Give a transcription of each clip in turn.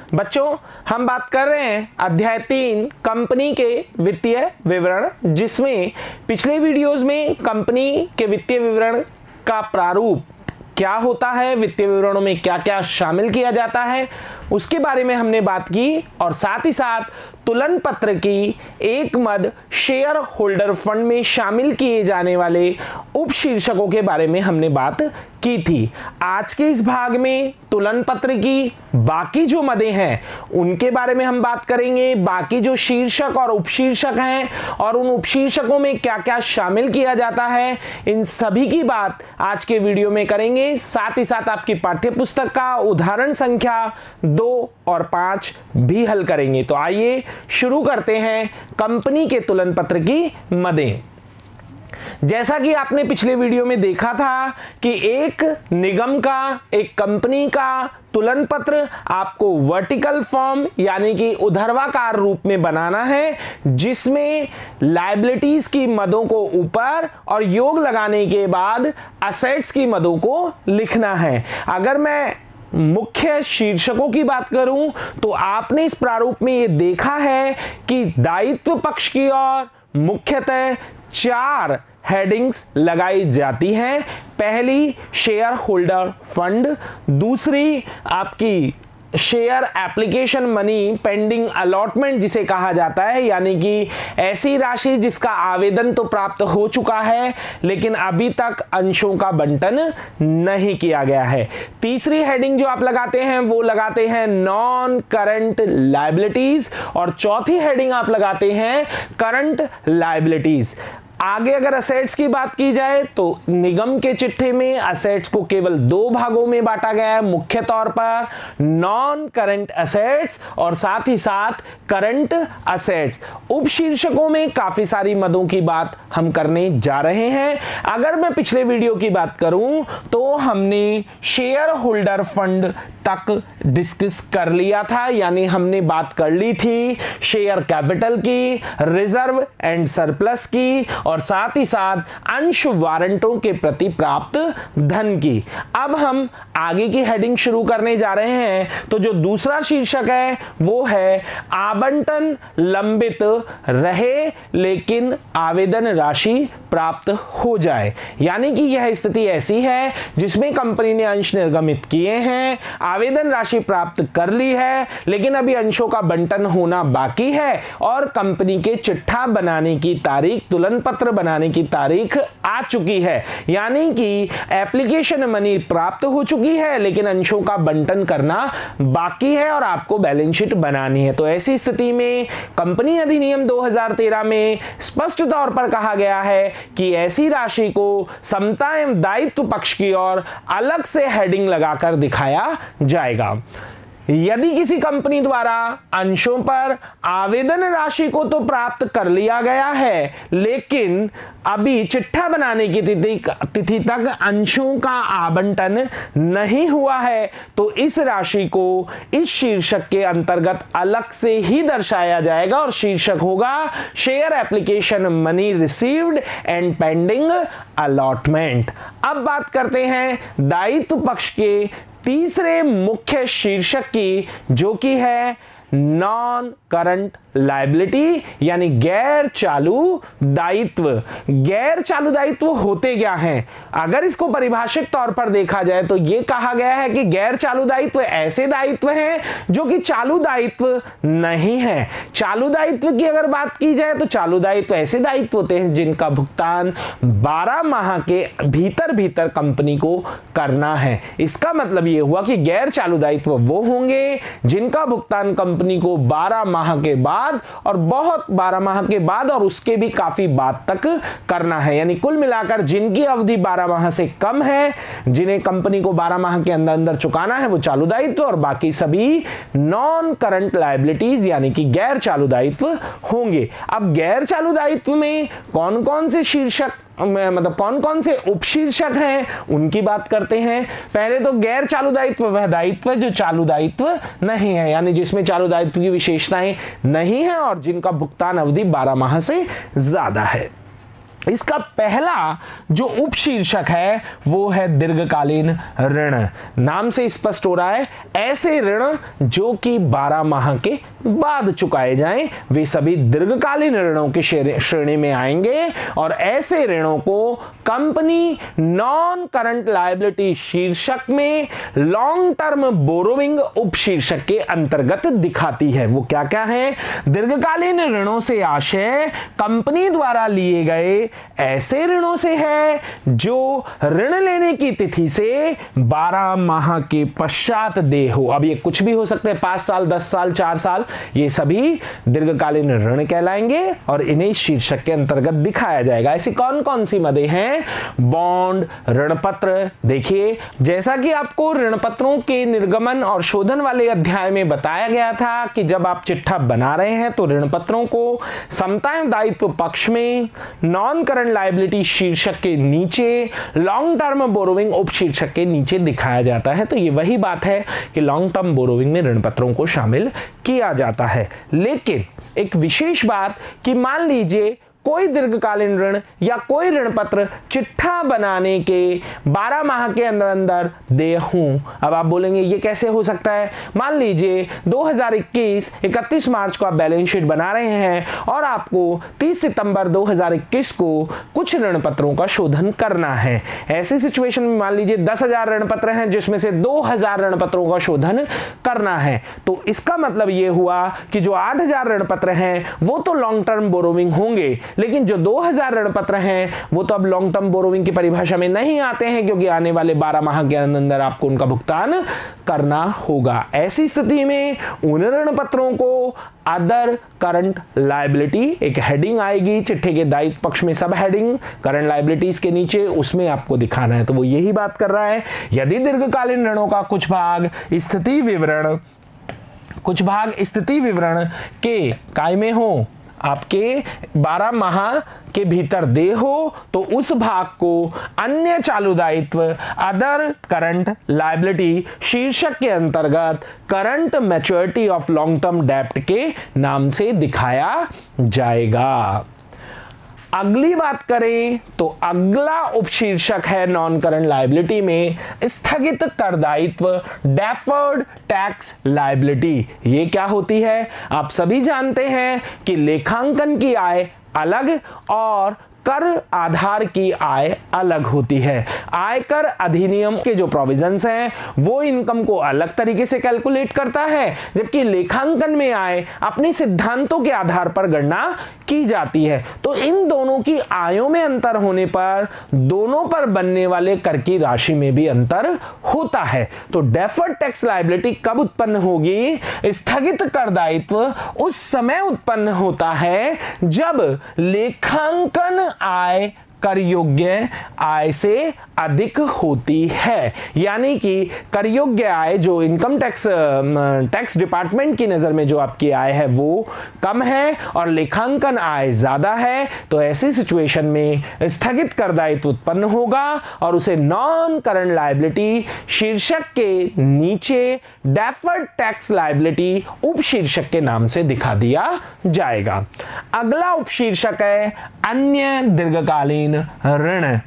बच्चों, हम बात कर रहे हैं अध्याय 3 कंपनी के वित्तीय विवरण, जिसमें पिछले वीडियोस में कंपनी के वित्तीय विवरण का प्रारूप क्या होता है, वित्तीय विवरणों में क्या क्या शामिल किया जाता है, उसके बारे में हमने बात की और साथ ही साथ तुलन पत्र की एक मद शेयर होल्डर फंड में शामिल किए जाने वाले उपशीर्षकों के बारे में हमने बात की थी। आज के इस भाग में तुलन पत्र की बाकी जो मदें हैं उनके बारे में हम बात करेंगे, बाकी जो शीर्षक और उपशीर्षक हैं और उन उपशीर्षकों में क्या क्या शामिल किया जाता है, इन सभी की बात आज के वीडियो में करेंगे। साथ ही साथ आपकी पाठ्य पुस्तक का उदाहरण संख्या 2 और 5 भी हल करेंगे। तो आइए शुरू करते हैं कंपनी के तुलन पत्र की मदें। जैसा कि आपने पिछले वीडियो में देखा था कि एक निगम का, एक कंपनी का तुलन पत्र आपको वर्टिकल फॉर्म यानी कि ऊर्ध्वाकार रूप में बनाना है, जिसमें लायबिलिटीज की मदों को ऊपर और योग लगाने के बाद असेट्स की मदों को लिखना है। अगर मैं मुख्य शीर्षकों की बात करूं तो आपने इस प्रारूप में यह देखा है कि दायित्व पक्ष की ओर मुख्यतः 4 हेडिंग्स लगाई जाती हैं। पहली शेयर होल्डर फंड, दूसरी आपकी share application money pending allotment जिसे कहा जाता है, यानी कि ऐसी राशि जिसका आवेदन तो प्राप्त हो चुका है लेकिन अभी तक अंशों का बंटन नहीं किया गया है। तीसरी हेडिंग जो आप लगाते हैं वो लगाते हैं नॉन करंट लायबिलिटीज और चौथी हेडिंग आप लगाते हैं करंट लायबिलिटीज। आगे अगर असेट्स की बात की जाए तो निगम के चिट्ठे में असेट्स को केवल 2 भागों में बांटा गया है, मुख्य तौर पर नॉन करंट असेट्स और साथ ही साथ करंट असेट्स। उपशीर्षकों में काफी सारी मदों की बात हम करने जा रहे हैं। अगर मैं पिछले वीडियो की बात करूं तो हमने शेयर होल्डर फंड तक डिस्कस कर लिया था, यानी हमने बात कर ली थी शेयर कैपिटल की, रिजर्व एंड सरप्लस की और साथ ही साथ अंश वारंटों के प्रति प्राप्त धन की। अब हम आगे की हेडिंग शुरू करने जा रहे हैं। तो जो दूसरा शीर्षक है वो है आवंटन लंबित रहे लेकिन आवेदन राशि प्राप्त हो जाए, यानी कि यह स्थिति ऐसी है जिसमें कंपनी ने अंश निर्गमित किए हैं, आवेदन राशि प्राप्त कर ली है लेकिन अभी अंशों का बंटन होना बाकी है और कंपनी के चिट्ठा बनाने की तारीख, तुलन पत्र बनाने की तारीख आ चुकी है, यानी कि एप्लीकेशन मनी प्राप्त हो चुकी है लेकिन अंशों का बंटन करना बाकी है और आपको बैलेंस शीट बनानी है। तो ऐसी स्थिति में कंपनी अधिनियम 2013 में स्पष्ट तौर पर कहा गया है कि ऐसी राशि को समता एवं दायित्व पक्ष की ओर अलग से हेडिंग लगाकर दिखाया जाएगा। यदि किसी कंपनी द्वारा अंशों पर आवेदन राशि को तो प्राप्त कर लिया गया है लेकिन अभी चिट्ठा बनाने की तिथि तक अंशों का आवंटन नहीं हुआ है तो इस राशि को इस शीर्षक के अंतर्गत अलग से ही दर्शाया जाएगा और शीर्षक होगा share application money received and pending allotment. अब बात करते हैं दायित्व पक्ष के तीसरे मुख्य शीर्षक की, जो कि है नॉन करंट लायबिलिटी यानी गैर चालू दायित्व। गैर चालू दायित्व होते क्या हैं? अगर इसको परिभाषित तौर पर देखा जाए तो यह कहा गया है कि गैर चालू दायित्व ऐसे दायित्व हैं जो कि चालू दायित्व नहीं है। चालू दायित्व की अगर बात की जाए तो चालू दायित्व ऐसे दायित्व होते हैं जिनका भुगतान 12 माह के भीतर भीतर कंपनी को करना है। इसका मतलब यह हुआ कि गैर चालू दायित्व वो होंगे जिनका भुगतान कंपनी को 12 माह के बाद और बहुत 12 माह के बाद और उसके भी काफी बाद तक करना है, यानी कुल मिलाकर जिनकी अवधि 12 माह से कम है, जिन्हें कंपनी को 12 माह के अंदर अंदर चुकाना है, वो चालू दायित्व और बाकी सभी नॉन करंट लायबिलिटीज यानी कि गैर चालू दायित्व होंगे। अब गैर चालू दायित्व में कौन कौन से शीर्षक मतलब कौन कौन से उपशीर्षक हैं उनकी बात करते हैं। पहले तो गैर चालू दायित्व वह दायित्व जो चालू दायित्व नहीं है, यानी जिसमें चालू दायित्व की विशेषताएं नहीं है और जिनका भुगतान अवधि 12 माह से ज्यादा है। इसका पहला जो उपशीर्षक है वो है दीर्घकालीन ऋण। नाम से स्पष्ट हो रहा है ऐसे ऋण जो कि 12 माह के बाद चुकाए जाएं वे सभी दीर्घकालीन ऋणों की श्रेणी में आएंगे और ऐसे ऋणों को कंपनी नॉन करंट लायबिलिटी शीर्षक में लॉन्ग टर्म बोरोविंग उपशीर्षक के अंतर्गत दिखाती है। वो क्या क्या है? दीर्घकालीन ऋणों से आशय कंपनी द्वारा लिए गए ऐसे ऋणों से है जो ऋण लेने की तिथि से 12 माह के पश्चात दे हो। अब ये कुछ भी हो सकते हैं, 5 साल, 10 साल, 4 साल, ये सभी दीर्घकालीन ऋण कहलाएंगे और इन्हें शीर्षक के अंतर्गत दिखाया जाएगा। ऐसी कौन कौन सी मदें हैं? बॉन्ड, ऋण पत्र। देखिए, जैसा कि आपको ऋण पत्रों के निर्गमन और शोधन वाले अध्याय में बताया गया था कि जब आप चिट्ठा बना रहे हैं तो ऋण पत्रों को समता एवं दायित्व पक्ष में नॉन करंट लायबिलिटी शीर्षक के नीचे लॉन्ग टर्म बोरोविंग उपशीर्षक के नीचे दिखाया जाता है। तो ये वही बात है कि लॉन्ग टर्म बोरोविंग में ऋण पत्रों को शामिल किया जाता है। लेकिन एक विशेष बात कि मान लीजिए कोई दीर्घकालीन ऋण या कोई ऋण पत्र चिट्ठा बनाने के 12 माह के अंदर अंदर दे हूं। अब आप बोलेंगे ये कैसे हो सकता है? मान लीजिए 2021 31 मार्च को आप बैलेंस शीट बना रहे हैं और आपको 30 सितंबर 2021 को कुछ ऋण पत्रों का शोधन करना है। ऐसी सिचुएशन में मान लीजिए 10,000 ऋण पत्र हैं जिसमें से 2,000 ऋण पत्रों का शोधन करना है। तो इसका मतलब ये हुआ कि जो 8,000 ऋण पत्र हैं वो तो लॉन्ग टर्म बोरोविंग होंगे, लेकिन जो 2,000 ऋण पत्र हैं वो तो अब लॉन्ग टर्म बोरोविंग की परिभाषा में नहीं आते हैं, क्योंकि आने वाले 12 माह के अंदर आपको उनका भुगतान करना होगा। ऐसी स्थिति में उन ऋण पत्रों को अदर करंट लायबिलिटी एक हेडिंग आएगी चिट्ठे के दायित्व पक्ष में, सब हेडिंग करंट लायबिलिटीज के नीचे, उसमें आपको दिखाना है। तो वो यही बात कर रहा है, यदि दीर्घकालीन ऋणों का कुछ भाग स्थिति विवरण के कायमे हो, आपके 12 माह के भीतर दे हो, तो उस भाग को अन्य चालू दायित्व अदर करंट लायबिलिटी शीर्षक के अंतर्गत current maturity of long term डेब्ट के नाम से दिखाया जाएगा। अगली बात करें तो अगला उपशीर्षक है नॉन करंट लायबिलिटी में स्थगित कर दायित्व डेफर्ड टैक्स लायबिलिटी। ये क्या होती है? आप सभी जानते हैं कि लेखांकन की आय अलग और कर आधार की आय अलग होती है। आयकर अधिनियम के जो प्रोविजंस हैं वो इनकम को अलग तरीके से कैलकुलेट करता है, जबकि लेखांकन में आय अपने सिद्धांतों के आधार पर गणना की जाती है। तो इन दोनों की आयों में अंतर होने पर दोनों पर बनने वाले कर की राशि में भी अंतर होता है। तो डेफर्ड टैक्स लायबिलिटी कब उत्पन्न होगी? स्थगित कर दायित्व उस समय उत्पन्न होता है जब लेखांकन आय कर योग्य आय से अधिक होती है। यानी कि कर योग्य आय जो इनकम टैक्स डिपार्टमेंट की नजर में जो आपकी आय है वो कम है और लेखांकन आय ज्यादा है, तो ऐसी सिचुएशन में स्थगित कर दायित्व उत्पन्न होगा और उसे नॉन करंट लायबिलिटी शीर्षक के नीचे डेफर्ड टैक्स लायबिलिटी उपशीर्षक के नाम से दिखा दिया जाएगा। अगला उपशीर्षक है अन्य दीर्घकालीन ऋण।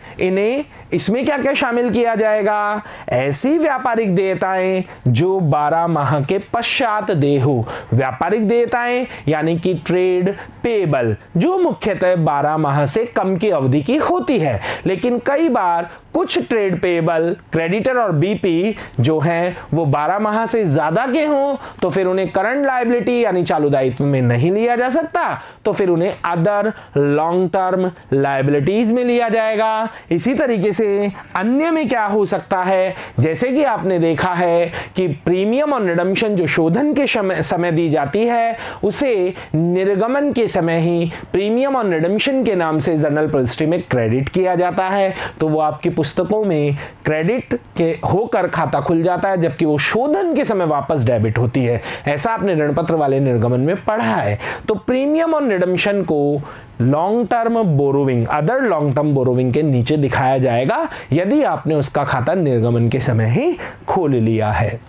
इसमें क्या क्या शामिल किया जाएगा? ऐसी व्यापारिक देयताएं जो 12 माह के पश्चात दे हो। व्यापारिक देयताएं यानी कि ट्रेड पेबल जो मुख्यतः 12 माह से कम की अवधि की होती है, लेकिन कई बार कुछ ट्रेड पेबल क्रेडिटर और बीपी जो हैं वो 12 माह से ज्यादा के हों तो फिर उन्हें करंट लायबिलिटी यानी चालू दायित्व में नहीं लिया जा सकता, तो फिर उन्हें अदर लॉन्ग टर्म लायबिलिटीज में लिया जाएगा। इसी तरीके से अन्य में क्या हो सकता है? जैसे कि आपने देखा है कि प्रीमियम और रिडम्पशन जो शोधन के समय दी जाती है उसे निर्गमन के समय ही प्रीमियम और रिडम्पशन के नाम से जर्नल रजिस्ट्री में क्रेडिट किया जाता है, तो वो आपकी पुस्तकों में क्रेडिट के होकर खाता खुल जाता है, जबकि वो शोधन के समय वापस डेबिट होती है। ऐसा आपने ऋण पत्र वाले निर्गमन में पढ़ा है। तो प्रीमियम और रिडम्पशन को long term borrowing other long term borrowing के नीचे दिखाया जाएगा यदि आपने उसका खाता निर्गमन के समय ही खोल लिया है।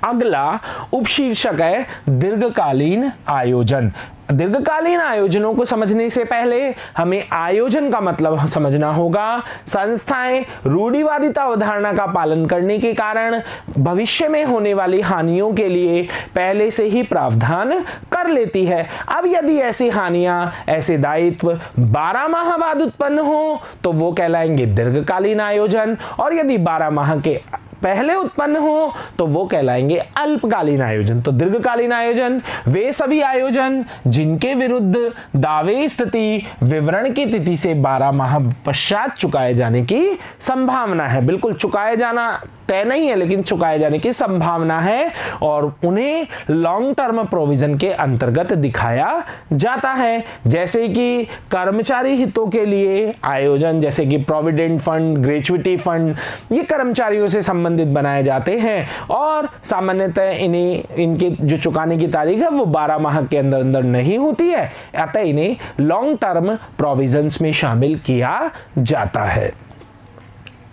अगला उपशीर्षक है दीर्घकालीन आयोजन। दीर्घकालीन आयोजनों को समझने से पहले हमें आयोजन का मतलब समझना होगा। संस्थाएं रूढ़िवादिता अवधारणा का पालन करने के कारण भविष्य में होने वाली हानियों के लिए पहले से ही प्रावधान कर लेती है। अब यदि ऐसी हानियां, ऐसे दायित्व 12 माह बाद उत्पन्न हो तो वो कहलाएंगे दीर्घकालीन आयोजन, और यदि 12 माह के पहले उत्पन्न हो तो वो कहलाएंगे अल्पकालीन आयोजन। तो दीर्घकालीन आयोजन वे सभी आयोजन जिनके विरुद्ध दावे स्थिति विवरण की तिथि से 12 माह पश्चात चुकाए जाने की संभावना है। बिल्कुल चुकाए जाना तय नहीं है, लेकिन चुकाए जाने की संभावना है, और उन्हें लॉन्ग टर्म प्रोविजन के अंतर्गत दिखाया जाता है। जैसे कि कर्मचारी हितों के लिए आयोजन, जैसे कि प्रोविडेंट फंड, ग्रेचुइटी फंड, ये कर्मचारियों से संबंधित बनाए जाते हैं, और सामान्यतः इनके जो चुकाने की तारीख है वो 12 माह के अंदर अंदर नहीं होती है, अतः इन्हें लॉन्ग टर्म प्रोविजंस में शामिल किया जाता है।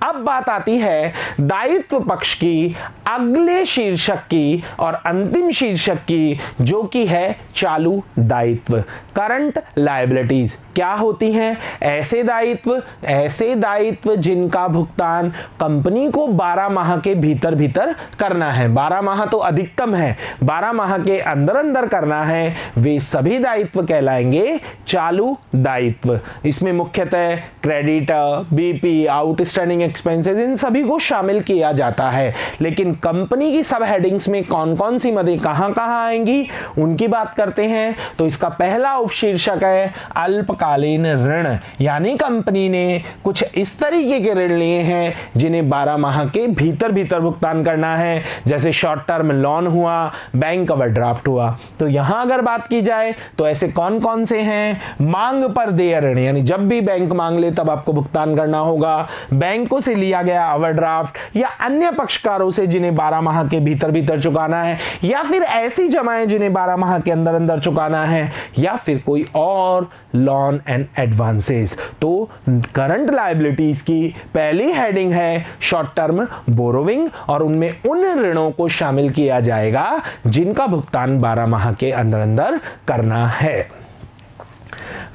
अब बात आती है दायित्व पक्ष की अगले शीर्षक की और अंतिम शीर्षक की, जो कि है चालू दायित्व, करंट लायबिलिटीज। क्या होती हैं? ऐसे दायित्व जिनका भुगतान कंपनी को 12 माह के भीतर भीतर करना है। 12 माह तो अधिकतम है, 12 माह के अंदर अंदर करना है, वे सभी दायित्व कहलाएंगे चालू दायित्व। इसमें मुख्यतः क्रेडिटर, बीपी, आउटस्टैंडिंग एक्सपेंसेस, इन सभी को शामिल किया जाता है। लेकिन कंपनी की सब हेडिंग्स में कौन कौन सी मदें कहां कहां आएंगी उनकी बात करते हैं। तो इसका पहला उपशीर्षक है अल्पकालीन ऋण, यानी कंपनी ने कुछ इस तरीके के ऋण लिए हैं जिन्हें 12 माह के भीतर भीतर भुगतान करना है, जैसे शॉर्ट टर्म लोन हुआ, बैंक ओवरड्राफ्ट हुआ। तो यहां अगर बात की जाए तो ऐसे कौन कौन से हैं? मांग पर देय ऋण, यानी जब भी बैंक मांग ले तब आपको भुगतान करना होगा। बैंकों से लिया गया ओवरड्राफ्ट या अन्य पक्षकारों से जिन्हें 12 माह के भीतर भीतर चुकाना है, या फिर ऐसी जमाएं जिन्हें 12 माह के अंदर अंदर चुकाना है, या फिर कोई और लोन एंड एडवांसेस। तो करंट लायबिलिटीज की पहली हेडिंग है शॉर्ट टर्म बोरोविंग, और उनमें उन ऋणों को शामिल किया जाएगा जिनका भुगतान 12 माह के अंदर अंदर करना है।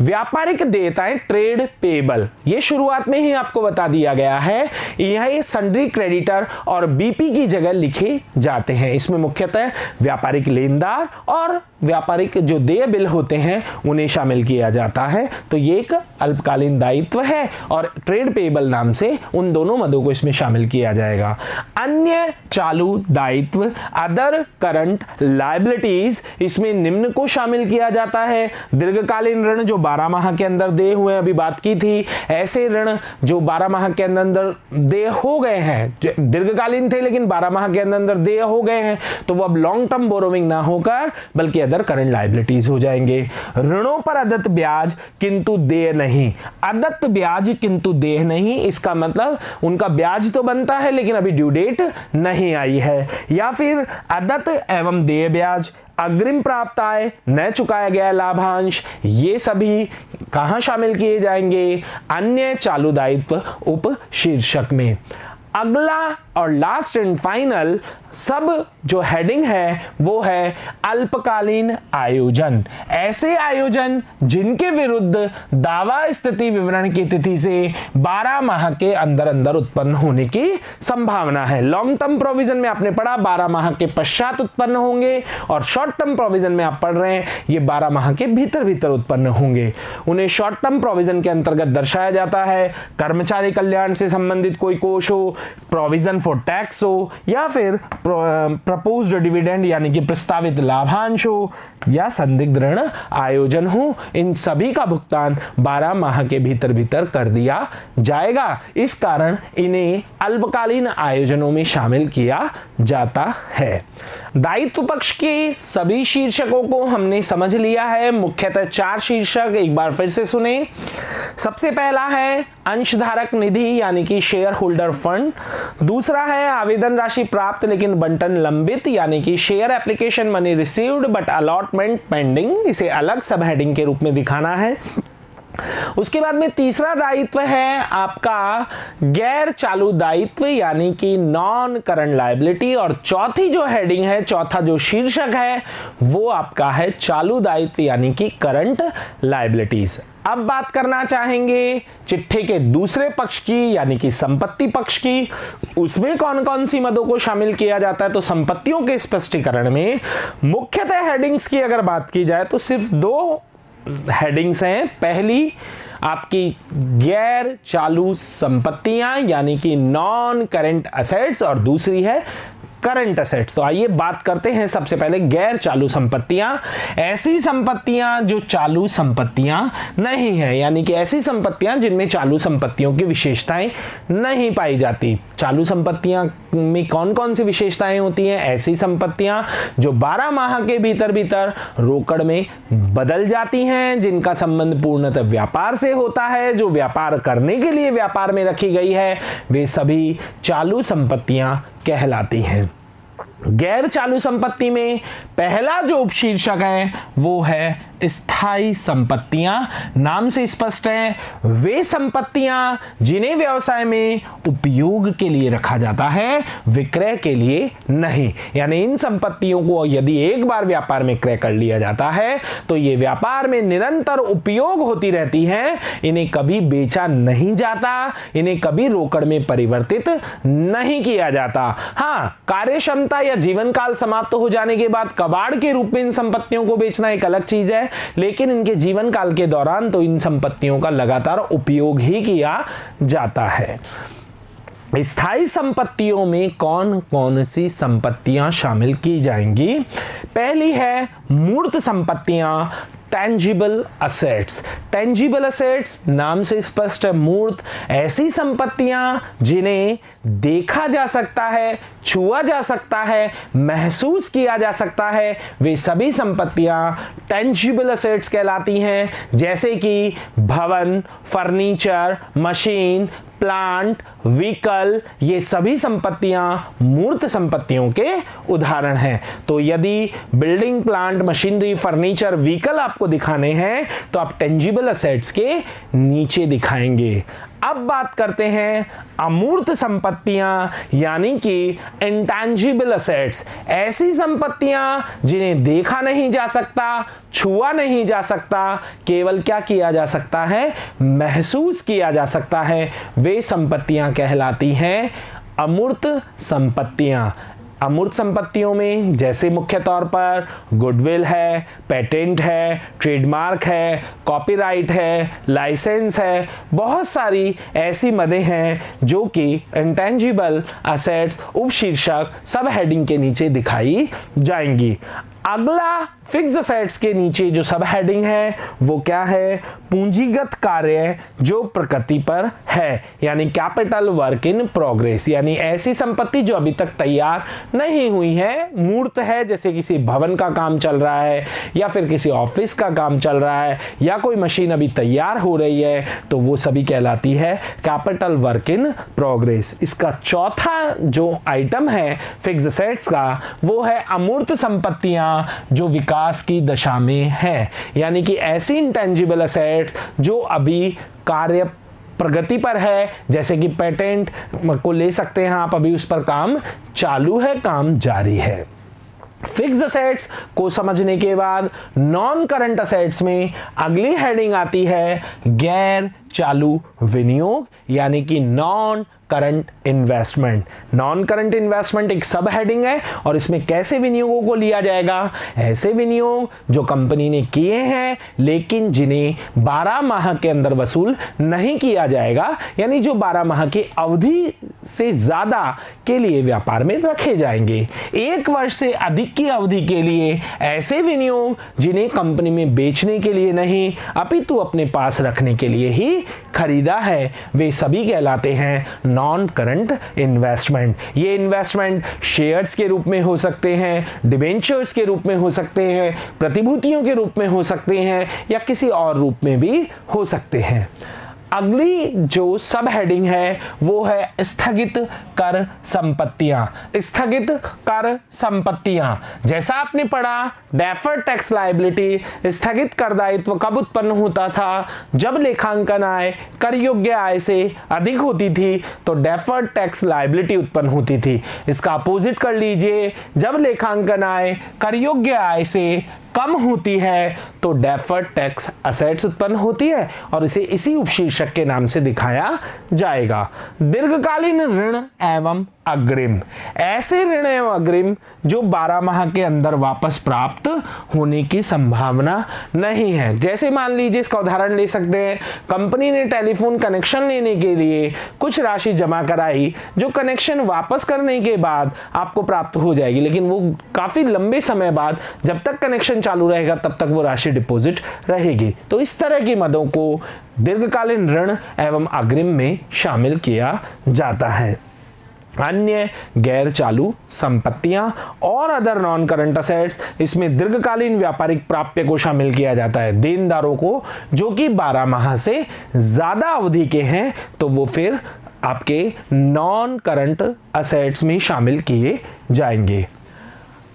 व्यापारिक देयताएं, ट्रेड पेबल, ये शुरुआत में ही आपको बता दिया गया है। यह सन्ड्री क्रेडिटर और बीपी की जगह लिखे जाते हैं। इसमें मुख्यतः व्यापारिक लेनदार और व्यापारिक जो देय बिल होते हैं उन्हें शामिल किया जाता है। तो ये एक अल्पकालीन दायित्व है, और ट्रेड पेबल नाम से उन दोनों मदों को इसमें शामिल किया जाएगा। अन्य चालू दायित्व, अदर करंट लायबिलिटीज, इसमें निम्न को शामिल किया जाता है। दीर्घकालीन ऋण जो 12 माह के अंदर देय हुए, अभी बात की थी, ऐसे ऋण जो 12 माह के अंदर अंदर देय हो गए हैं, दीर्घकालीन थे लेकिन 12 माह के अंदर अंदर देय हो गए हैं, तो वो अब लॉन्ग टर्म बोरोविंग ना होकर बल्कि अदर करंट लायबिलिटीज हो जाएंगे। ऋणों पर अदत्त ब्याज किंतु देय नहीं, अदत्त ब्याज किंतु देय नहीं, इसका मतलब उनका ब्याज तो बनता है लेकिन अभी ड्यू डेट नहीं आई है। या फिर अदत्त एवं देय ब्याज, अग्रिम प्राप्त आय, न चुकाया गया लाभांश, ये सभी कहां शामिल किए जाएंगे? अन्य चालू दायित्व उप शीर्षक में। अगला और लास्ट एंड फाइनल सब जो हेडिंग है वो है अल्पकालीन आयोजन। ऐसे आयोजन जिनके विरुद्ध दावा स्थिति विवरण की तिथि से 12 माह के अंदर अंदर उत्पन्न होने की संभावना है। लॉन्ग टर्म प्रोविजन में आपने पढ़ा 12 माह के पश्चात उत्पन्न होंगे, और शॉर्ट टर्म प्रोविजन में आप पढ़ रहे हैं ये 12 माह के भीतर भीतर उत्पन्न होंगे। उन्हें शॉर्ट टर्म प्रोविजन के अंतर्गत दर्शाया जाता है। कर्मचारी कल्याण से संबंधित कोई कोष हो, प्रोविजन फॉर टैक्स हो, या फिर प्रपोज्ड डिविडेंड यानी कि प्रस्तावित लाभांश हो, या संदिग्ध ऋण आयोजन हो, इन सभी का भुगतान 12 माह के भीतर भीतर कर दिया जाएगा। इस कारण इन्हें अल्पकालीन आयोजनों में शामिल किया जाता है। दायित्व पक्ष के सभी शीर्षकों को हमने समझ लिया है। मुख्यतः 4 शीर्षक एक बार फिर से सुने। सबसे पहला है अंशधारक निधि यानी कि शेयर होल्डर फंड। दूसरा है आवेदन राशि प्राप्त लेकिन बंटन लंबित यानी कि share application money received but allotment pending, इसे अलग सब हेडिंग के रूप में दिखाना है। उसके बाद में तीसरा दायित्व है आपका गैर चालू दायित्व यानी कि नॉन करंट लायबिलिटी, और चौथी जो हेडिंग है, चौथा जो शीर्षक है वो आपका है चालू दायित्व यानी कि करंट लायबिलिटीज। अब बात करना चाहेंगे चिट्ठे के दूसरे पक्ष की यानी कि संपत्ति पक्ष की। उसमें कौन कौन सी मदों को शामिल किया जाता है, तो संपत्तियों के स्पष्टीकरण में मुख्यतः हेडिंग्स की अगर बात की जाए तो सिर्फ दो हेडिंग्स हैं। पहली आपकी गैर चालू संपत्तियां यानी कि नॉन करंट असेट्स, और दूसरी है करंट असेट्स। तो आइए बात करते हैं सबसे पहले गैर चालू संपत्तियां। ऐसी संपत्तियां जो चालू संपत्तियां नहीं है, यानी कि ऐसी संपत्तियां जिनमें चालू संपत्तियों की विशेषताएं नहीं पाई जाती। चालू संपत्तियां में कौन कौन सी विशेषताएं होती हैं? ऐसी संपत्तियां जो 12 माह के भीतर भीतर रोकड़ में बदल जाती हैं, जिनका संबंध पूर्णतः व्यापार से होता है, जो व्यापार करने के लिए व्यापार में रखी गई है, वे सभी चालू संपत्तियां कहलाती हैं। गैर चालू संपत्ति में पहला जो उपशीर्षक है वो है स्थायी संपत्तियां। नाम से स्पष्ट है, वे संपत्तियां जिन्हें व्यवसाय में उपयोग के लिए रखा जाता है, विक्रय के लिए नहीं। यानी इन संपत्तियों को यदि एक बार व्यापार में क्रय कर लिया जाता है तो ये व्यापार में निरंतर उपयोग होती रहती हैं, इन्हें कभी बेचा नहीं जाता, इन्हें कभी रोकड़ में परिवर्तित नहीं किया जाता। हाँ, कार्य क्षमता या जीवन काल समाप्त हो जाने के बाद कबाड़ के रूप में इन संपत्तियों को बेचना एक अलग चीज है, लेकिन इनके जीवन काल के दौरान तो इन संपत्तियों का लगातार उपयोग ही किया जाता है। स्थायी संपत्तियों में कौन कौन सी संपत्तियां शामिल की जाएंगी? पहली है मूर्त संपत्तियां, टेंजिबल असेट्स। टेंजिबल असेट्स नाम से स्पष्ट है, मूर्त ऐसी संपत्तियां जिन्हें देखा जा सकता है, छुआ जा सकता है, महसूस किया जा सकता है, वे सभी संपत्तियां टेंजिबल असेट्स कहलाती हैं। जैसे कि भवन, फर्नीचर, मशीन, प्लांट, व्हीकल, ये सभी संपत्तियां मूर्त संपत्तियों के उदाहरण हैं। तो यदि building, plant, machinery, furniture, vehicle आपको दिखाने हैं तो आप टेंजिबल असेट्स के नीचे दिखाएंगे। अब बात करते हैं अमूर्त संपत्तियां यानी कि इंटैंजिबल असेट्स। ऐसी संपत्तियां जिन्हें देखा नहीं जा सकता, छुआ नहीं जा सकता, केवल क्या किया जा सकता है? महसूस किया जा सकता है। वे संपत्तियां कहलाती हैं अमूर्त संपत्तियां। अमूर्त संपत्तियों में जैसे मुख्य तौर पर गुडविल है, पेटेंट है, ट्रेडमार्क है, कॉपीराइट है, लाइसेंस है, बहुत सारी ऐसी मदें हैं जो कि इंटेंजिबल असेट्स उपशीर्षक सब हेडिंग के नीचे दिखाई जाएंगी। अगला फिक्स्ड असेट्स के नीचे जो सब हेडिंग है वो क्या है? पूंजीगत कार्य जो प्रकृति पर है, यानी कैपिटल वर्क इन प्रोग्रेस। यानी ऐसी संपत्ति जो अभी तक तैयार नहीं हुई है, मूर्त है, जैसे किसी भवन का काम चल रहा है या फिर किसी ऑफिस का काम चल रहा है या कोई मशीन अभी तैयार हो रही है, तो वो सभी कहलाती है कैपिटल वर्क इन प्रोग्रेस। इसका चौथा जो आइटम है फिक्स्ड असेट्स का वो है अमूर्त संपत्तियां जो विकास की दशा में है, यानी कि ऐसी इंटेंजिबल असेट्स जो अभी कार्य प्रगति पर है, जैसे कि पेटेंट को ले सकते हैं आप, अभी उस पर काम चालू है, काम जारी है। फिक्स्ड असेट्स को समझने के बाद नॉन करंट असेट्स में अगली हेडिंग आती है गैर चालू विनियोग यानी कि non current investment. Non current investment एक सब हेडिंग है और इसमें कैसे विनियोगों को लिया जाएगा? ऐसे विनियोग जो कंपनी ने किए हैं लेकिन जिन्हें 12 माह के अंदर वसूल नहीं किया जाएगा, यानी जो 12 माह की अवधि से ज्यादा के लिए व्यापार में रखे जाएंगे। 1 वर्ष से अधिक की अवधि के लिए ऐसे विनियोग जिन्हें कंपनी में बेचने के लिए नहीं अपितु अपने पास रखने के लिए ही खरीदा है, वे सभी कहलाते हैं नॉन करंट इन्वेस्टमेंट। ये इन्वेस्टमेंट शेयर्स के रूप में हो सकते हैं, डिबेंचर्स के रूप में हो सकते हैं, प्रतिभूतियों के रूप में हो सकते हैं या किसी और रूप में भी हो सकते हैं। अगली जो सब हेडिंग है वो है स्थगित कर संपत्तियां। स्थगित कर संपत्तियां, जैसा आपने पढ़ा डेफर्ड टैक्स लायबिलिटी, स्थगित कर दायित्व कब उत्पन्न होता था? जब लेखांकन आय कर योग्य आय से अधिक होती थी तो डेफर्ड टैक्स लायबिलिटी उत्पन्न होती थी। इसका अपोजिट कर लीजिए, जब लेखांकन आय कर योग्य आय से कम होती है तो डेफर्ड टैक्स असेट्स उत्पन्न होती है और इसे इसी उपशीर्षक के नाम से दिखाया जाएगा। दीर्घकालीन ऋण एवं अग्रिम, ऐसे ऋण एवं अग्रिम जो 12 माह के अंदर वापस प्राप्त होने की संभावना नहीं है। जैसे मान लीजिए, इसका उदाहरण ले सकते हैं, कंपनी ने टेलीफोन कनेक्शन लेने के लिए कुछ राशि जमा कराई जो कनेक्शन वापस करने के बाद आपको प्राप्त हो जाएगी, लेकिन वो काफी लंबे समय बाद जब तक कनेक्शन चालू रहेगा तब तक वो राशि डिपॉजिट रहेगी। तो इस तरह की मदों को दीर्घकालीन ऋण एवं अग्रिम में शामिल किया जाता है। अन्य गैर चालू संपत्तियां और अदर नॉन करंट असेट्स, इसमें दीर्घकालीन व्यापारिक प्राप्य को शामिल किया जाता है। देनदारों को जो कि 12 माह से ज्यादा अवधि के हैं तो वो फिर आपके नॉन करंट असेट्स में शामिल किए जाएंगे।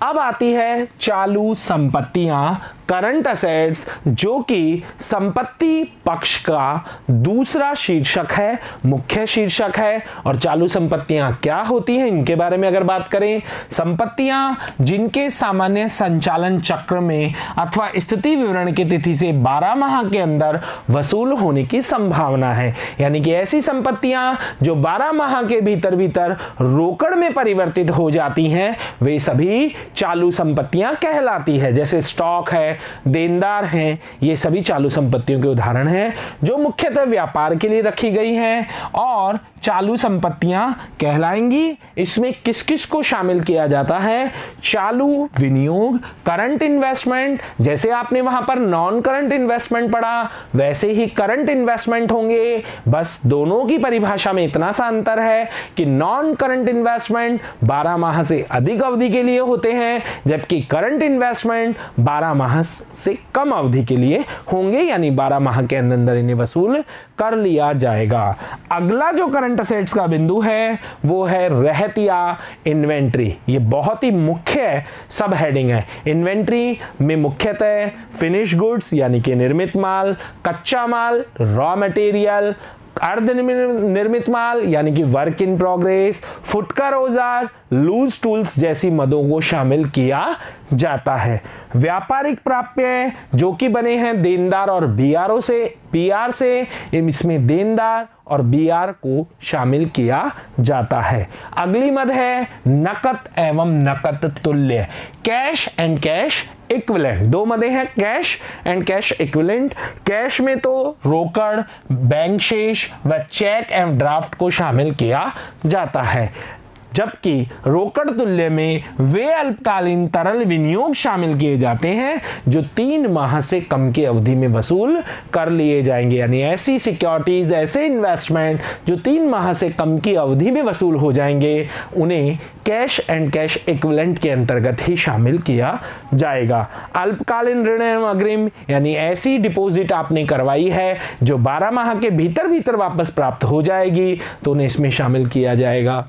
अब आती है चालू संपत्तियां, करंट असेट्स, जो कि संपत्ति पक्ष का दूसरा शीर्षक है, मुख्य शीर्षक है। और चालू संपत्तियां क्या होती हैं इनके बारे में अगर बात करें, संपत्तियां जिनके सामान्य संचालन चक्र में अथवा स्थिति विवरण की तिथि से 12 माह के अंदर वसूल होने की संभावना है, यानी कि ऐसी संपत्तियां जो 12 माह के भीतर भीतर रोकड़ में परिवर्तित हो जाती हैं वे सभी चालू संपत्तियां कहलाती है। जैसे स्टॉक है, देनदार हैं, ये सभी चालू संपत्तियों के उदाहरण हैं जो मुख्यतः व्यापार के लिए रखी गई हैं और चालू संपत्तियां कहलाएंगी। इसमें किस किस को शामिल किया जाता है? चालू विनियोग, करंट इन्वेस्टमेंट, जैसे आपने वहां पर नॉन करंट इन्वेस्टमेंट पढ़ा वैसे ही करंट इन्वेस्टमेंट होंगे, बस दोनों की परिभाषा में इतना सा अंतर है कि नॉन करंट इन्वेस्टमेंट 12 माह से अधिक अवधि के लिए होते हैं जबकि करंट इन्वेस्टमेंट 12 माह से कम अवधि के लिए होंगे, यानी 12 माह के अंदर इन्हें वसूल कर लिया जाएगा। अगला जो करंट असेट्स का बिंदु है वो है रहतिया इन्वेंट्री। ये बहुत ही मुख्य सब हेडिंग है। इन्वेंट्री में मुख्यतः फिनिश गुड्स यानी कि निर्मित माल, कच्चा माल, रॉ मटेरियल, अर्ध निर्मित माल यानी कि वर्क इन प्रोग्रेस, फुटकर औजार, लूज टूल्स जैसी मदों को शामिल किया जाता है। व्यापारिक प्राप्य जो कि बने हैं देनदार और बीआर से, इसमें देनदार और बीआर को शामिल किया जाता है। अगली मद है नकद एवं नकद तुल्य, कैश एंड कैश इक्विवेलेंट। दो मदे हैं, cash and cash equivalent. Cash में तो रोकड़, बैंक शेष व चेक एवं ड्राफ्ट को शामिल किया जाता है, जबकि रोकड़ तुल्य में वे अल्पकालीन तरल विनियोग शामिल किए जाते हैं जो 3 माह से कम की अवधि में वसूल कर लिए जाएंगे, यानी ऐसी सिक्योरिटीज, ऐसे इन्वेस्टमेंट जो 3 माह से कम की अवधि में वसूल हो जाएंगे उन्हें कैश एंड कैश इक्विवेलेंट के अंतर्गत ही शामिल किया जाएगा। अल्पकालीन ऋण एवं अग्रिम यानी ऐसी डिपॉजिट आपने करवाई है जो 12 माह के भीतर वापस प्राप्त हो जाएगी तो उन्हें इसमें शामिल किया जाएगा।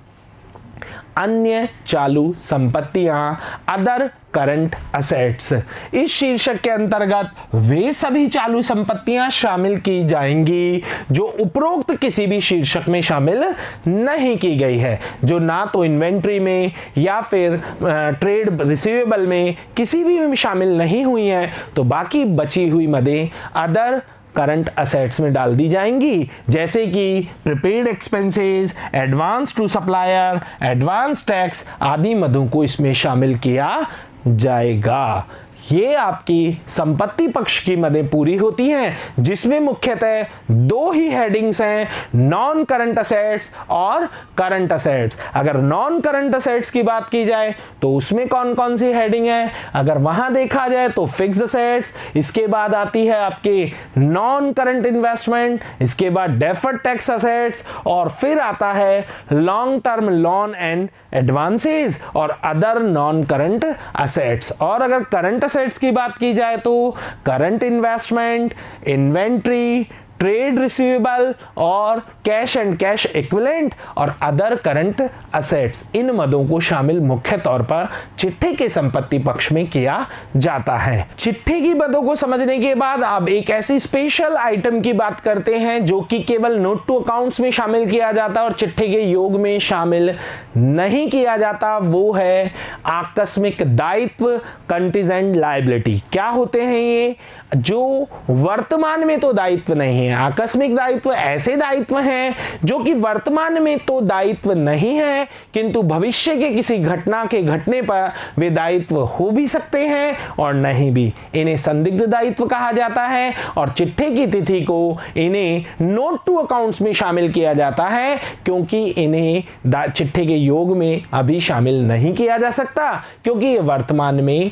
अन्य चालू संपत्तियां, अदर करंट असेट्स, इस शीर्षक के अंतर्गत वे सभी चालू संपत्तियां शामिल की जाएंगी जो उपरोक्त किसी भी शीर्षक में शामिल नहीं की गई है, जो ना तो इन्वेंट्री में या फिर ट्रेड रिसीवेबल में किसी भी में शामिल नहीं हुई है, तो बाकी बची हुई मदें अदर करंट असेट्स में डाल दी जाएंगी, जैसे कि prepaid expenses, advance to supplier, advance tax आदि मदों को इसमें शामिल किया जाएगा। ये आपकी संपत्ति पक्ष की मदें पूरी होती हैं जिसमें मुख्यतः 2 ही हेडिंग्स हैं, नॉन करंट असेट्स और करंट असेट्स। अगर नॉन करंट असेट्स की बात की जाए तो उसमें कौन कौन सी हेडिंग है? अगर वहां देखा जाए तो फिक्स्ड असेट्स, इसके बाद आती है आपके नॉन करंट इन्वेस्टमेंट, इसके बाद डेफर्ड टैक्स असेट्स और फिर आता है long term loan and advances और अदर नॉन करंट असेट्स। और अगर करंट असेट्स की बात की जाए तो current investment, inventory, trade receivable और कैश एंड कैश इक्विवेलेंट और अदर करंट असेट्स, इन मदों को शामिल मुख्य तौर पर चिट्ठे के संपत्ति पक्ष में किया जाता है। चिट्ठे की मदों को समझने के बाद अब एक ऐसी स्पेशल आइटम की बात करते हैं जो कि केवल नोट टू अकाउंट्स में शामिल किया जाता है और चिट्ठे के योग में शामिल नहीं किया जाता, वो है आकस्मिक दायित्व, कंटीजेंट लायबिलिटी। क्या होते हैं ये? जो वर्तमान में तो दायित्व नहीं है, आकस्मिक दायित्व ऐसे दायित्व हैं जो कि वर्तमान में तो दायित्व नहीं है किंतु भविष्य के किसी घटना के घटने पर वे दायित्व हो भी सकते हैं और नहीं भी। इन्हें संदिग्ध दायित्व कहा जाता है और चिट्ठे की तिथि को इन्हें नोट टू अकाउंट्स में शामिल किया जाता है क्योंकि इन्हें चिट्ठे के योग में अभी शामिल नहीं किया जा सकता क्योंकि ये वर्तमान में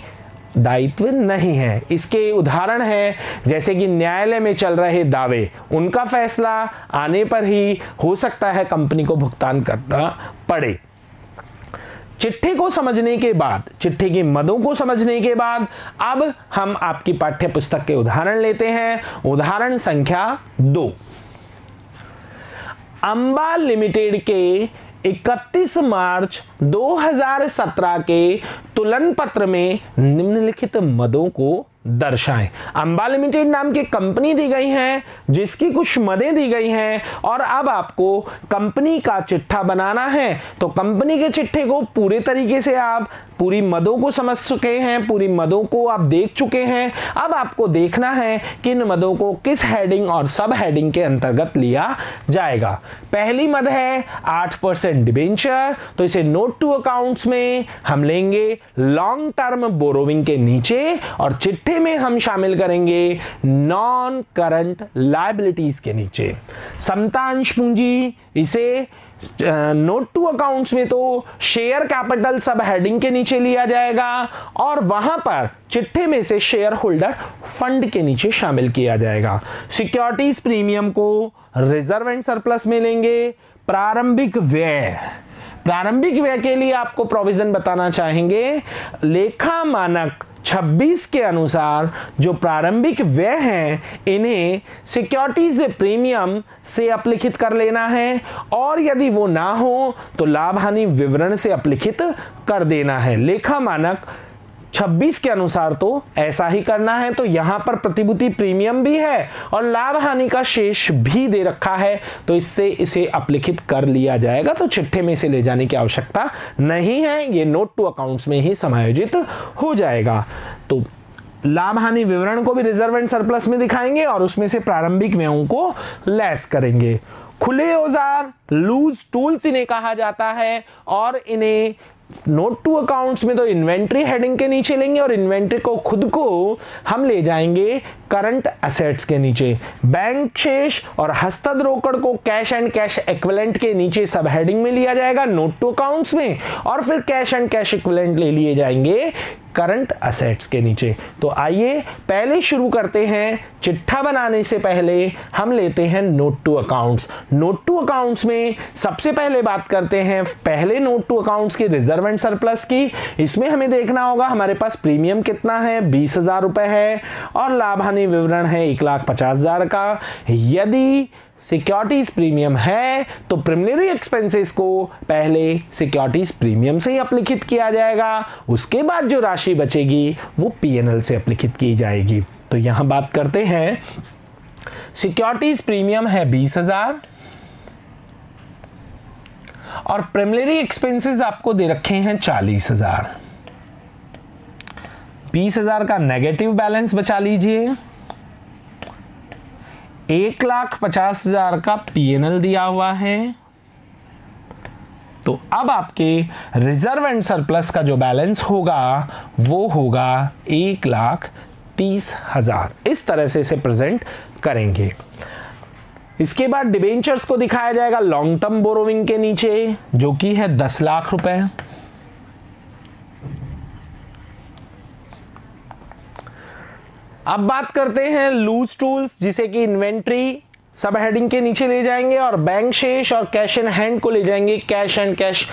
दायित्व नहीं है। इसके उदाहरण है जैसे कि न्यायालय में चल रहे दावे, उनका फैसला आने पर ही हो सकता है कंपनी को भुगतान करना पड़े। चिट्ठे को समझने के बाद, चिट्ठे की मदों को समझने के बाद अब हम आपकी पाठ्य पुस्तक के उदाहरण लेते हैं। उदाहरण संख्या 2, अंबा लिमिटेड के 31 मार्च 2017 के तुलन पत्र में निम्नलिखित मदों को दर्शाएं। अंबा लिमिटेड नाम की कंपनी दी गई है जिसकी कुछ मदें दी गई हैं और अब आपको कंपनी का चिट्ठा बनाना है। तो कंपनी के चिट्ठे को पूरे तरीके से आप पूरी मदों को समझ चुके हैं, पूरी मदों को आप देख चुके हैं। अब आपको देखना है कि इन मदों को किस हेडिंग और सब हेडिंग के अंतर्गत लिया जाएगा। पहली मद है 8% डिबेंचर, तो इसे नोट टू अकाउंट्स में हम लेंगे लॉन्ग टर्म बोरोविंग के नीचे और चिट्ठे में हम शामिल करेंगे नॉन करंट लायबिलिटीज के नीचे। समतांश पूंजी, इसे नोट टू अकाउंट्स में तो शेयर कैपिटल सब हेडिंग के नीचे लिया जाएगा और वहां पर चिट्ठे में से शेयर होल्डर फंड के नीचे शामिल किया जाएगा। सिक्योरिटीज प्रीमियम को रिजर्व एंड सरप्लस में लेंगे। प्रारंभिक व्यय, प्रारंभिक व्यय के लिए आपको प्रोविजन बताना चाहेंगे। लेखा मानक 26 के अनुसार जो प्रारंभिक व्यय हैं इन्हें सिक्योरिटीज प्रीमियम से अपलिखित कर लेना है और यदि वो ना हो तो लाभ हानि विवरण से अपलिखित कर देना है। लेखा मानक 26 के अनुसार तो ऐसा ही करना है। तो यहां पर प्रतिभूति प्रीमियम भी है और लाभ हानि का शेष भी दे रखा है, तो इससे इसे अपलिखित कर लिया जाएगा। तो चिट्ठे में से ले जाने की आवश्यकता नहीं है, ये नोट टू अकाउंट्स में ही समायोजित हो जाएगा। तो लाभ हानि विवरण को भी रिजर्व एंड सरप्लस में दिखाएंगे और उसमें से प्रारंभिक व्ययों को लेस करेंगे। खुले औजार, लूज टूल्स इन्हें कहा जाता है और इन्हें नोट टू अकाउंट्स में तो इन्वेंट्री हेडिंग के नीचे लेंगे और इन्वेंट्री को खुद को हम ले जाएंगे करंट एसेट्स के नीचे। बैंक शेष और हस्तद रोकड़ को कैश एंड कैश इक्विवेलेंट के नीचे सब हेडिंग में लिया जाएगा नोट टू अकाउंट्स में और फिर कैश एंड कैश इक्विवेलेंट ले लिए जाएंगे करंट असेट्स के नीचे। तो आइए पहले शुरू करते हैं। चिट्ठा बनाने से पहले हम लेते हैं note to accounts. Note to accounts में सबसे पहले बात करते हैं पहले नोट टू अकाउंट्स की रिजर्व एंड सरप्लस की। इसमें हमें देखना होगा हमारे पास प्रीमियम कितना है, 20,000 रुपए है और लाभ हानि विवरण है 1,50,000 का। यदि सिक्योरिटीज प्रीमियम है तो प्रीलिमिनरी एक्सपेंसेस को पहले सिक्योरिटीज प्रीमियम से ही अपलिखित किया जाएगा, उसके बाद जो राशि बचेगी वो पीएनएल से अपलिखित की जाएगी। तो यहां बात करते हैं सिक्योरिटीज प्रीमियम है 20,000 और प्रीलिमिनरी एक्सपेंसेस आपको दे रखे हैं 40,000। 20,000 का नेगेटिव बैलेंस बचा लीजिए, 1,50,000 का पीएनएल दिया हुआ है। तो अब आपके रिजर्व एंड सरप्लस का जो बैलेंस होगा वो होगा 1,30,000। इस तरह से इसे प्रेजेंट करेंगे। इसके बाद डिबेंचर्स को दिखाया जाएगा लॉन्ग टर्म बोरोविंग के नीचे जो कि है 10 लाख रुपए। अब बात करते हैं लूज टूल्स जिसे कि इन्वेंट्री सब हेडिंग के नीचे ले जाएंगे और बैंक शेष और कैश इन हैंड को ले जाएंगे कैश एंड कैश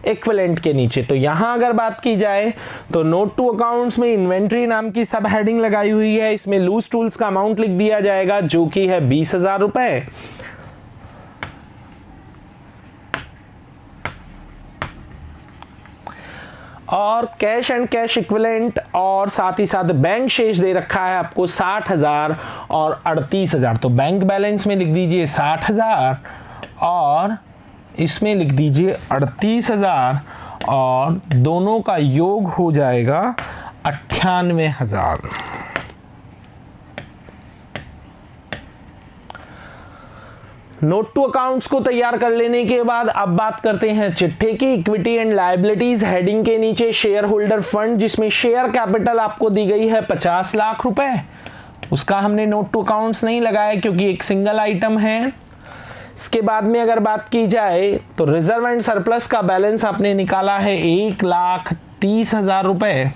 इक्विवेलेंट के नीचे। तो यहां अगर बात की जाए तो नोट टू अकाउंट्स में इन्वेंट्री नाम की सब हेडिंग लगाई हुई है, इसमें लूज टूल्स का अमाउंट लिख दिया जाएगा जो कि है 20,000 रुपए। और कैश एंड कैश इक्विवेलेंट और साथ ही साथ बैंक शेष दे रखा है आपको 60,000 और 38,000। तो बैंक बैलेंस में लिख दीजिए 60,000 और इसमें लिख दीजिए 38,000 और दोनों का योग हो जाएगा 98,000। नोट टू अकाउंट्स को तैयार कर लेने के बाद अब बात करते हैं चिट्ठे की। इक्विटी एंड लायबिलिटीज हेडिंग के नीचे शेयर होल्डर फंड, जिसमें शेयर कैपिटल आपको दी गई है 50 लाख रुपए, उसका हमने नोट टू अकाउंट्स नहीं लगाया क्योंकि एक सिंगल आइटम है। इसके बाद में अगर बात की जाए तो रिजर्व एंड सरप्लस का बैलेंस आपने निकाला है 1,30,000 रुपए।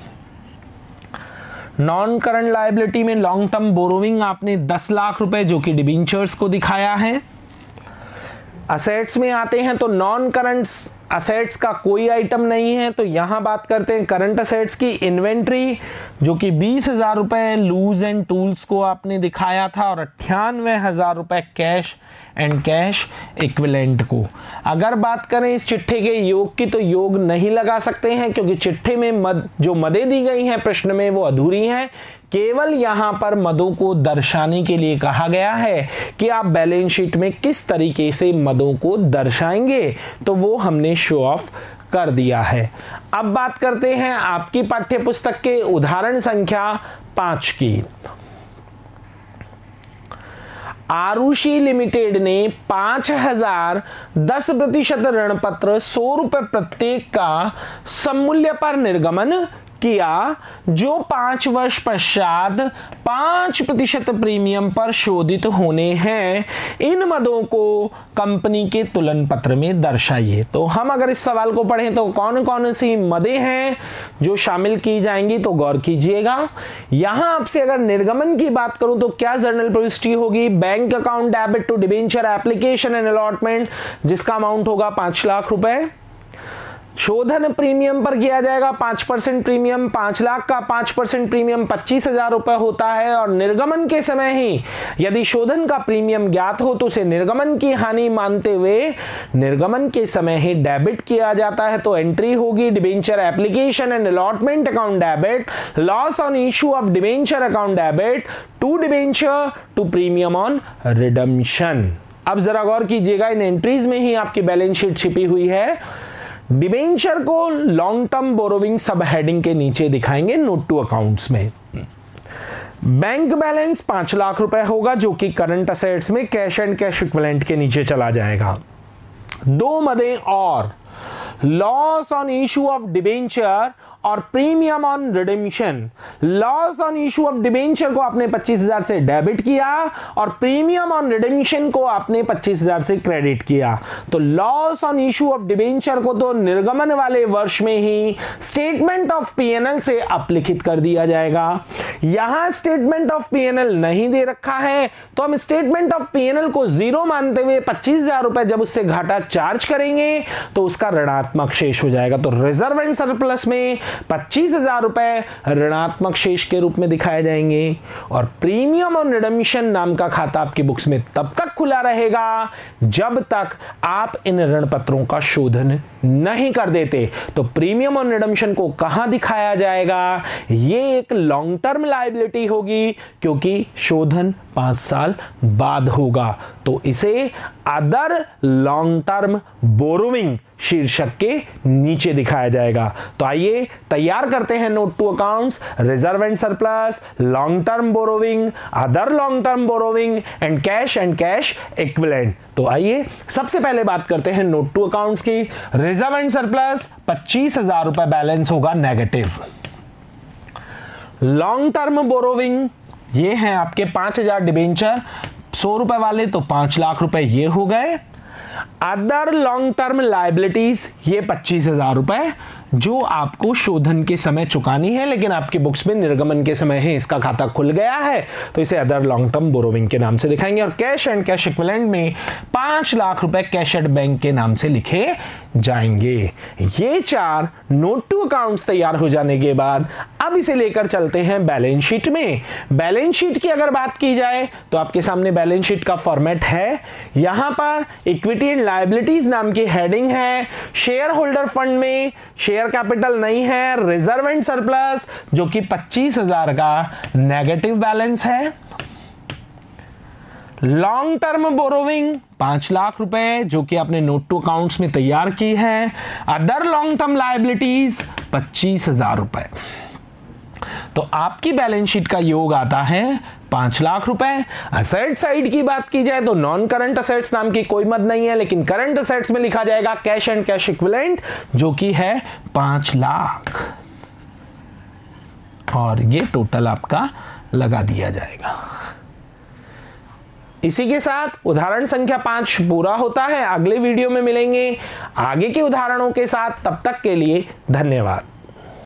नॉन करंट लायबिलिटी में लॉन्ग टर्म बोरोविंग आपने 10 लाख रुपए जो कि डिबेंचर्स को दिखाया है। असेट्स में आते हैं तो नॉन करंट असेट्स का कोई आइटम नहीं है, तो यहां बात करते हैं करंट असेट्स की। इन्वेंट्री जो कि 20,000 रुपए लूज एंड टूल्स को आपने दिखाया था और 98,000 रुपए कैश एंड कैश इक्विवेलेंट को। अगर बात करें इस चिट्ठे के योग की तो योग नहीं लगा सकते हैं क्योंकि चिट्ठे में जो मदें दी गई हैं प्रश्न में वो अधूरी हैं। केवल यहां पर मदों को दर्शाने के लिए कहा गया है कि आप बैलेंस शीट में किस तरीके से मदों को दर्शाएंगे, तो वो हमने शो ऑफ कर दिया है। अब बात करते हैं आपकी पाठ्यपुस्तक के उदाहरण संख्या 5 की। आरुषि लिमिटेड ने 5,000 10% ऋण पत्र 100 रुपए प्रत्येक का सममूल्य पर निर्गमन किया, जो 5 वर्ष पश्चात 5% प्रीमियम पर शोधित होने हैं। इन मदों को कंपनी के तुलन पत्र में दर्शाइए। तो हम अगर इस सवाल को पढ़ें तो कौन कौन सी मदें हैं जो शामिल की जाएंगी, तो गौर कीजिएगा। यहां आपसे अगर निर्गमन की बात करूं तो क्या जर्नल प्रविष्टि होगी, bank account debit to debenture application and allotment जिसका अमाउंट होगा 5 लाख रुपए। शोधन प्रीमियम पर किया जाएगा 5% प्रीमियम, 5 लाख का 5% प्रीमियम 25,000 रुपए होता है। और निर्गमन के समय ही यदि शोधन का प्रीमियम ज्ञात हो तो उसे निर्गमन की हानि मानते हुए निर्गमन के समय ही डेबिट किया जाता है। तो एंट्री होगी debenture application and allotment account debit, loss on issue of debenture account debit to debenture to premium on redemption. अब जरा गौर कीजिएगा, इन एंट्रीज में ही आपकी बैलेंस शीट छिपी हुई है। डिबेंचर को long term borrowing subheading के नीचे दिखाएंगे नोट टू अकाउंट्स में। बैंक बैलेंस 5 लाख रुपए होगा जो कि करंट असेट्स में कैश एंड कैश इक्विवेलेंट के नीचे चला जाएगा। 2 मदें और loss on issue of debenture और premium on redemption. Loss on issue of debenture को आपने 25,000 से डेबिट किया और प्रीमियम ऑन रिडेम्पशन को आपने 25,000 से क्रेडिट किया। तो loss on issue of debenture को तो निर्गमन वाले वर्ष में ही स्टेटमेंट ऑफ पीएनएल से अपलिखित कर दिया जाएगा। यहां स्टेटमेंट ऑफ पीएनएल नहीं दे रखा है तो हम स्टेटमेंट ऑफ पीएनएल को 0 मानते हुए 25,000 रुपए जब उससे घाटा चार्ज करेंगे तो उसका ऋणात्मक शेष हो जाएगा। तो रिजर्व एंड सरप्लस में 25,000 रुपए ऋणात्मक शेष के रूप में दिखाए जाएंगे। और प्रीमियम और रिडम्पशन नाम का खाता आपकी बुक्स में तब तक खुला रहेगा जब तक आप इन ऋण पत्रों का शोधन नहीं कर देते। तो प्रीमियम और रिडम्पशन को कहां दिखाया जाएगा, ये एक लॉन्ग टर्म लायबिलिटी होगी क्योंकि शोधन 5 साल बाद होगा। तो इसे अदर लॉन्ग टर्म बोरोविंग शीर्षक के नीचे दिखाया जाएगा। तो आइए तैयार करते हैं note to accounts, reserve and surplus, long term borrowing, other long term borrowing and cash equivalent. तो आइए सबसे पहले बात करते हैं नोट टू अकाउंट्स की। रिजर्व एंड सरप्लस 25,000 रुपए बैलेंस होगा नेगेटिव। लॉन्ग टर्म बोरोविंग ये हैं आपके 5,000 डिबेंचर 100 रुपए वाले, तो 5 लाख रुपए ये हो गए। अदर लॉन्ग टर्म लायबिलिटीज ये 25,000 रुपए जो आपको शोधन के समय चुकानी है, लेकिन आपके बुक्स में निर्गमन के समय है इसका खाता खुल गया है तो इसे अदर लॉन्ग टर्म बोरोविंग के नाम से दिखाएंगे। और कैश एंड कैश इक्विवेलेंट में 5 लाख रुपए कैश एट बैंक के नाम से लिखे जाएंगे। ये 4 नोट टू अकाउंट्स तैयार हो जाने के बाद अब इसे लेकर चलते हैं बैलेंस शीट में। बैलेंस शीट की अगर बात की जाए तो आपके सामने बैलेंस शीट का फॉर्मेट है। यहां पर इक्विटी एंड लायबिलिटीज नाम की हेडिंग है। शेयर होल्डर फंड में शेयर कैपिटल नहीं है। रिजर्व एंड सरप्लस जो कि 25,000 का नेगेटिव बैलेंस है। लॉन्ग टर्म बोरोविंग 5 लाख रुपए जो कि आपने नोट टू अकाउंट्स में तैयार की है। अदर लॉन्ग टर्म लायबिलिटीज 25,000 रुपए। तो आपकी बैलेंस शीट का योग आता है 5 लाख रुपए। असेट साइड की बात की जाए तो नॉन करंट असेट्स नाम की कोई मद नहीं है, लेकिन करंट असेट्स में लिखा जाएगा कैश एंड कैश इक्विवेलेंट जो कि है 5 लाख, और ये टोटल आपका लगा दिया जाएगा। इसी के साथ उदाहरण संख्या 5 पूरा होता है। अगले वीडियो में मिलेंगे आगे के उदाहरणों के साथ। तब तक के लिए धन्यवाद।